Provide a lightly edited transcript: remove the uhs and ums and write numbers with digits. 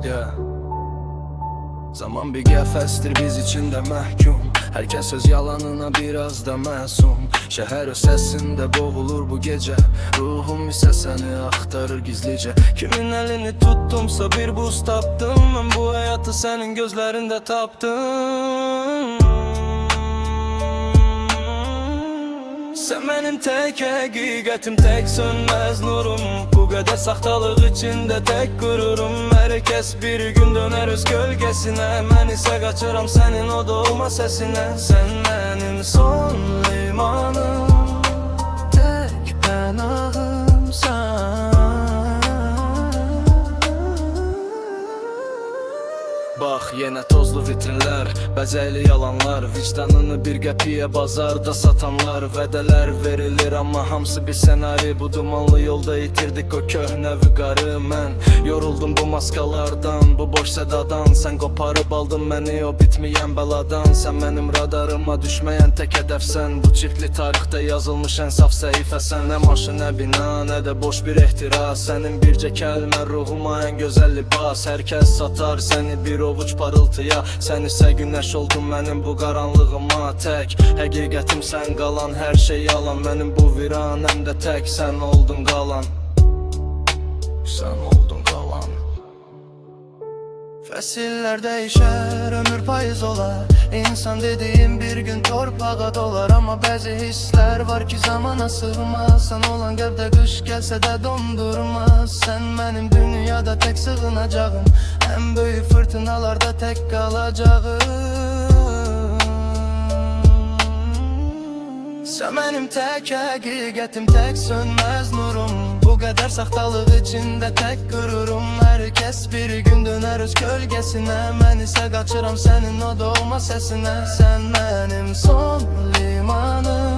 Yeah. Zaman bir qəfəsdir biz içində məhkum. Herkes öz yalanına biraz da məsum. Şəhər öz səsində boğulur bu gecə. Ruhum isə səni axtarır gizlicə. Kimin elini tuttumsa bir buz tapdım. Mən bu həyatı sənin gözlərində tapdım. Sen benim tek həqiqətim, tek sönmez nurum. Bu qədər saxtalıq içində tek qururum. Herkes bir gün döner öz gölgesine. Mən isə qaçıram sənin o doğma səsinə. Sen benim son limanım, tek pənahımsan. Bax yenə tozlu vitrinlər, bəzəkli yalanlar, vicdanını bir qəpiyə bazarda satanlar. Vədələr verilir amma hamısı bir senari. Bu dumanlı yolda itirdik o köhnə vüqarı. Mən yoruldum bu maskalardan, bu boş sədadan. Sən qoparıb aldın məni o bitməyən bəladan. Sən mənim radarıma düşməyən tək hədəfsən. Bu çirkli tarixdə yazılmış ən saf səhifəsən. Nə maşın, nə bina, nə də boş bir ehtiras. Sənin bircə kəlmə ruhuma ən gözəl libas. Hər kəs satar səni bir ovuc parıltıya. Sən isə günəş oldun mənim bu qaranlığıma. Tək həqiqətim sən qalan, hər şey yalan. Mənim bu viranəmdə tək sən oldun qalan. Sən oldun qalan. Fəsillər dəyişər, ömür payız olar. İnsan dediğim bir gün torpağa dolar. Amma bəzi hisslər var ki zamana sığmaz. Sən olan qəlbdə qış gəlsə də dondurmaz. Sən mənim dünyada tək sığınacağım. Ən böyük fırtınalarda tək qalacağım. Sən mənim tək həqiqətim, tək sönməz nurum. Bu qədər saxtalıq içində tək qururum. Hər kəs bir gün dönər öz kölgəsinə. Mən isə qaçıram sənin o doğma səsinə. Sən mənim son limanım.